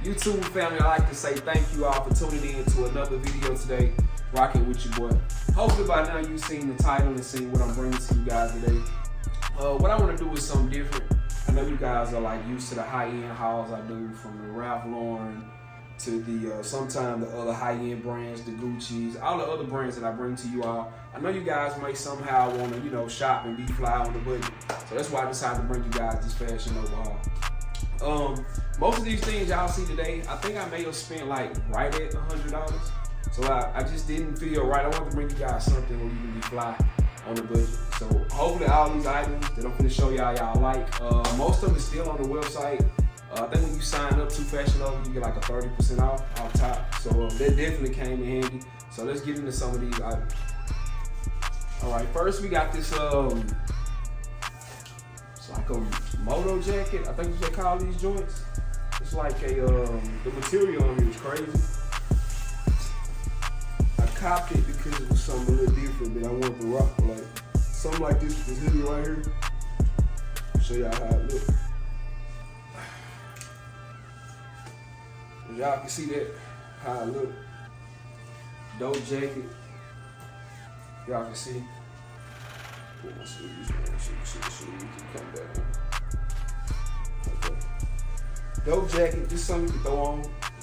YouTube family, I'd like to say thank you all for tuning in to another video today. Rocking with your boy. Hopefully by now you've seen the title and seen what I'm bringing to you guys today. What I want to do is something different. I know you guys are like used to the high-end hauls I do, from the Ralph Lauren to the sometimes the other high-end brands, the Gucci's, all the other brands that I bring to you all. I know you guys may somehow want to, shop and be fly on the budget. So that's why I decided to bring you guys this Fashionova haul. Most of these things y'all see today, I think I may have spent like right at $100. So I just didn't feel right. I wanted to bring you guys something where you can be fly on the budget. So hopefully all these items that I'm going to show y'all like. Most of them is still on the website. I think when you sign up to Fashionova, you get like a 30% off top. So that definitely came in handy. So let's get into some of these items. All right, first we got this, it's like a moto jacket. I think you should call these joints. It's like a, the material on here is crazy. I copped it because it was something a little different that I wanted to rock. Like something like this hoodie right here. Show y'all how it looks. Y'all can see that, how it look. Dope jacket. Y'all can see. Put my sleeves on so you can see the sleeves and come down. Okay. Dope jacket, just something you can throw on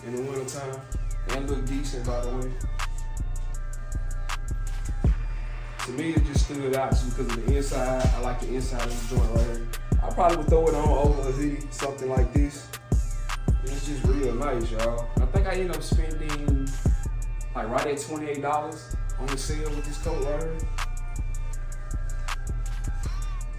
in the winter time. And look decent, by the way. To me, it just stood out just because of the inside. I like the inside of this joint right here. I probably would throw it on over a hoodie, something like this. It's just real nice, y'all. I think I ended up spending like right at $28 on the sale with this coat right here.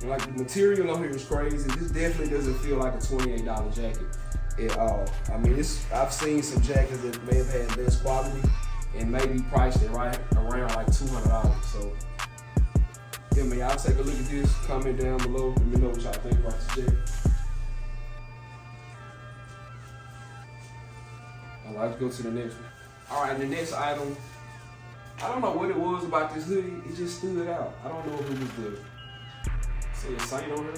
And like the material on here is crazy. This definitely doesn't feel like a $28 jacket at all. I mean, I've seen some jackets that may have had less quality and maybe priced it right around like $200. So yeah, man, y'all take a look at this. Comment down below. Let me know what y'all think about this jacket. Let's go to the next one. All right, the next item, I don't know what it was about this hoodie. It just stood out. I don't know if it was the, say a saint on here.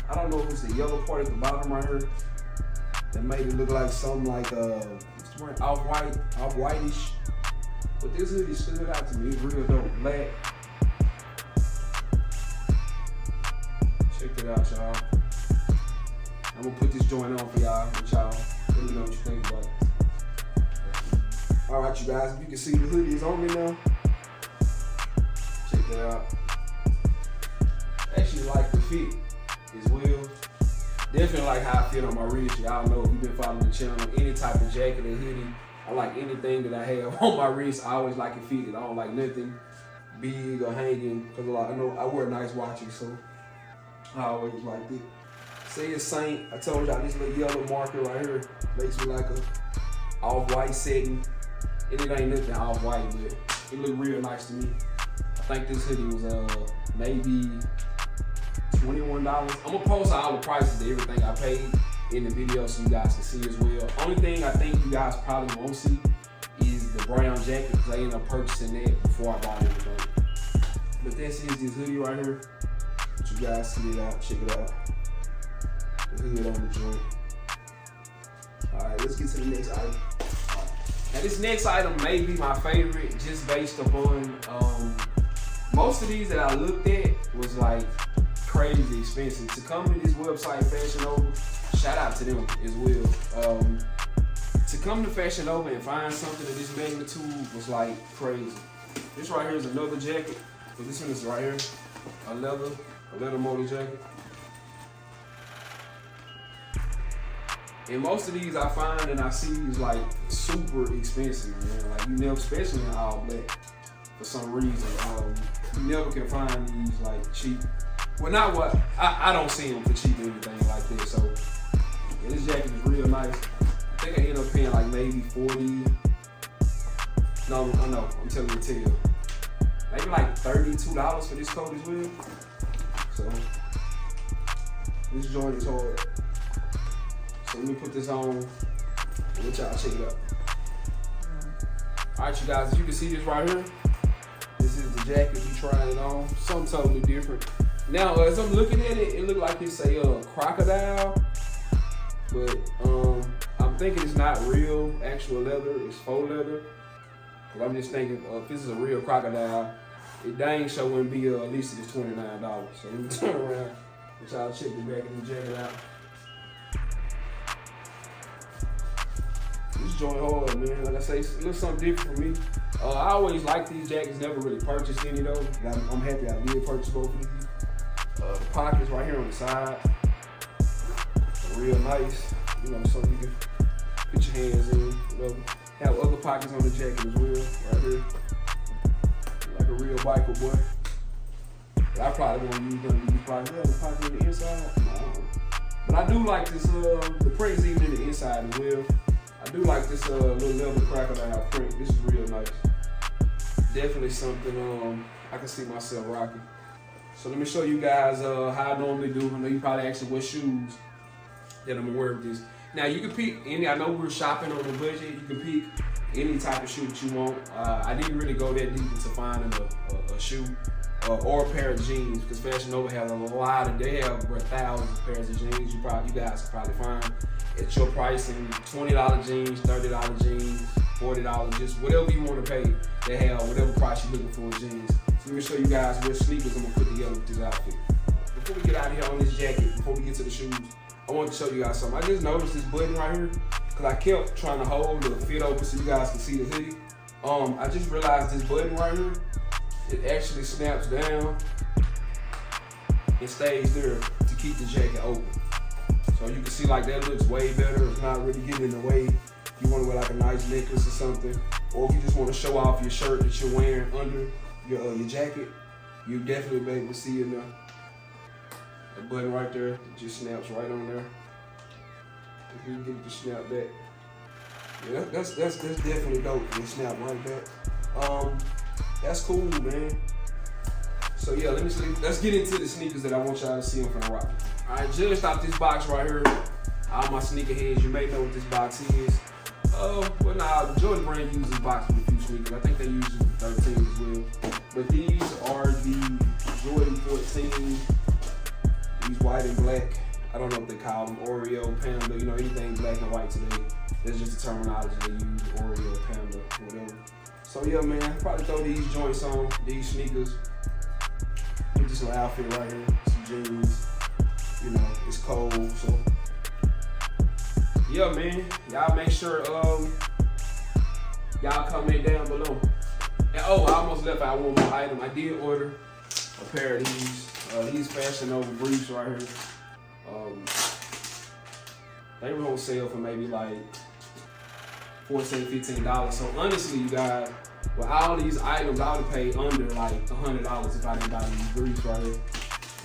I don't know if it's the yellow part at the bottom right here that made it look like something like off-whitish. But this hoodie stood out to me. It's real dope. Black. Check it out, y'all. I'm gonna put this joint on for y'all. Let me know what you think about it. All right, you guys, if you can see the hoodie is on me now. Check that out. Actually like the fit as well. Definitely like how I fit on my wrist. Y'all know if you've been following the channel, any type of jacket or hoodie, I like anything that I have on my wrist. I always like it fitted. I don't like nothing big or hanging, because I know I wear nice watches, so I always like it. Say it's Saint. I told y'all this little yellow marker right here makes me like a off-white setting. And it ain't nothing off-white, but it look real nice to me. I think this hoodie was maybe $21. I'm gonna post all the prices of everything I paid in the video so you guys can see as well. Only thing I think you guys probably won't see is the brown jacket, because I ended up purchasing that before I bought everything. But this is this hoodie right here. Let you guys see it out, check it out. The hood on the joint. Alright, let's get to the next item. Now this next item may be my favorite just based upon most of these that I looked at was like crazy expensive. To come to this website Fashionova, shout out to them as well. To come to Fashionova and find something of this magnitude was like crazy. This right here is another jacket, but this one is right here, a leather motor jacket. And most of these I find and I see is like super expensive, man. Like you never, especially in all black, for some reason, you never can find these like cheap. Well, not what I don't see them for cheap or anything like this. So yeah, this jacket is real nice. I think I ended up paying like maybe 40. No, I'm telling you the tale. Maybe like $32 for this coat as well. So this joint is hard. So let me put this on and let y'all check it out. All right, you guys, as you can see this right here, this is the jacket we trying it on. Something totally different. Now, as I'm looking at it, it looked like it's a crocodile, but thinking it's not real, actual leather. It's faux leather. But I'm just thinking, if this is a real crocodile, it dang sure wouldn't be at least it's $29. So let me turn around and y'all check the back of the jacket out. This joint hard, man. Like I say, it looks something different for me. I always like these jackets, never really purchased any though. I'm happy I did purchase both of these. The pockets right here on the side, real nice. You know, so you can put your hands in, whatever. Have other pockets on the jacket as well, right here. Like a real biker boy. But I probably won't use none of these pockets. Yeah, the pocket on the inside. No. But I do like this, the print's even in the inside as well. I do like this little leather crocodile print. This is real nice. Definitely something I can see myself rocking. So let me show you guys how I normally do. I know you probably asking what shoes that I'm gonna wear with this. Now you can pick any, I know we're shopping on a budget, you can pick any type of shoe that you want. I didn't really go that deep into finding a shoe or a pair of jeans, because Fashionova has a lot of, they have thousands of pairs of jeans you guys can probably find at your pricing. $20 jeans, $30 jeans, $40, just whatever you want to pay, they have whatever price you're looking for in jeans. So let me show you guys what sneakers I'm gonna put together with this outfit. Before we get out of here on this jacket, before we get to the shoes, I want to show you guys something. I just noticed this button right here, because I kept trying to hold the fit open so you guys can see the hoodie. I just realized this button right here, it actually snaps down and stays there to keep the jacket open. So you can see like that looks way better. It's not really getting in the way. If you want to wear like a nice necklace or something, or if you just want to show off your shirt that you're wearing under your jacket, you definitely be able to see in there. The button right there, it just snaps right on there. If you can get it to snap back. Yeah, that's definitely dope. It snap right back. That's cool, man. So yeah, let's get into the sneakers that I want y'all to see I'm finna rock. Alright, just out this box right here. All my sneakerheads, you may know what this box is. Well nah, Jordan brand uses this box with a few sneakers. I think they use it with 13 as well. But these are the Jordan 14. These white and black, I don't know what they call them, Oreo, Panda, you know, anything black and white today. That's just the terminology they use, Oreo, Panda, whatever. So yeah, man, probably throw these joints on, these sneakers. With this little outfit right here, some jeans. You know, it's cold, so. Yeah, man, y'all make sure, y'all comment down below. And oh, I almost left out one more item. I did order a pair of these fashionable briefs right here. They were on sale for maybe like $14, $15. So honestly, you guys, with all these items, I would pay under like $100 if I didn't buy these briefs right here.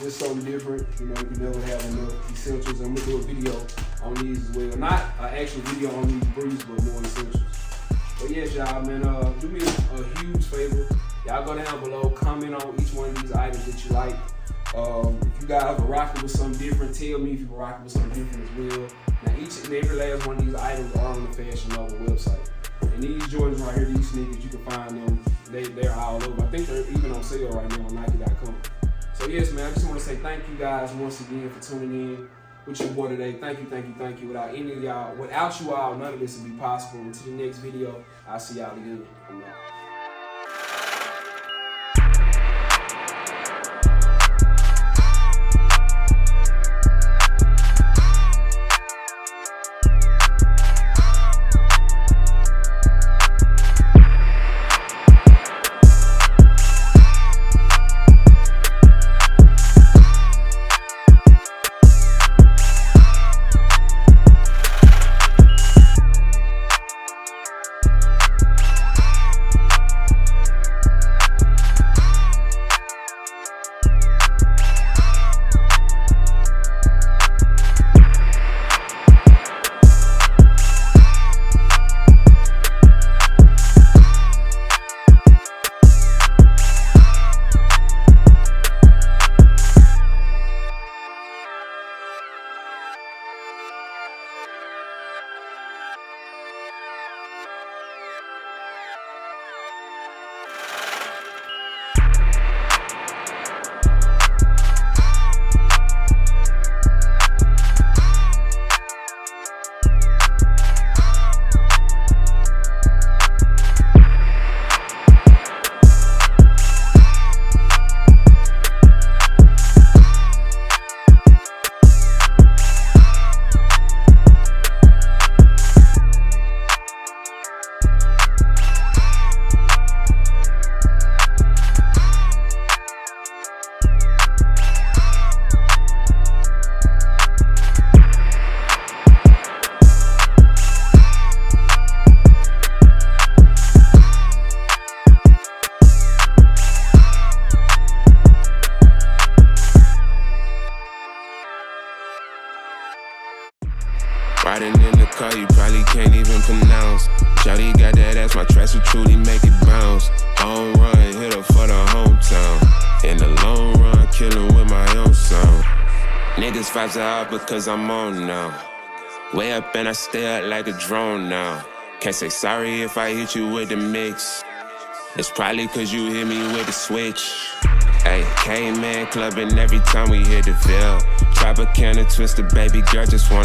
It's something different, you know, you never have enough essentials. I'm gonna do a video on these as well. Not an actual video on these briefs, but more essentials. But yes, y'all, man, do me a huge favor. Y'all go down below, comment on each one of these items that you like. If you guys are rocking with something different, tell me if you're rocking with something different as well. Now, each and every last one of these items are on the Fashionable website. And these Jordans right here, these sneakers, you can find them. They're all over. I think they're even on sale right now on Nike.com. So yes, man, I just want to say thank you guys once again for tuning in with your boy today. Thank you, thank you, thank you. Without any of y'all, without you all, none of this would be possible. Until the next video, I'll see y'all again. I'm out. probably can't even pronounce. Shawty got that ass, my tracks will truly make it bounce. Home run, hit her for the hometown. In the long run, killing with my own sound. Niggas vibes are out because I'm on now. Way up and I stay up like a drone now. Can't say sorry if I hit you with the mix. It's probably cause you hit me with the switch. Hey, K-Man clubbing every time we hit the Ville. Tropicana twister, baby girl, just wanna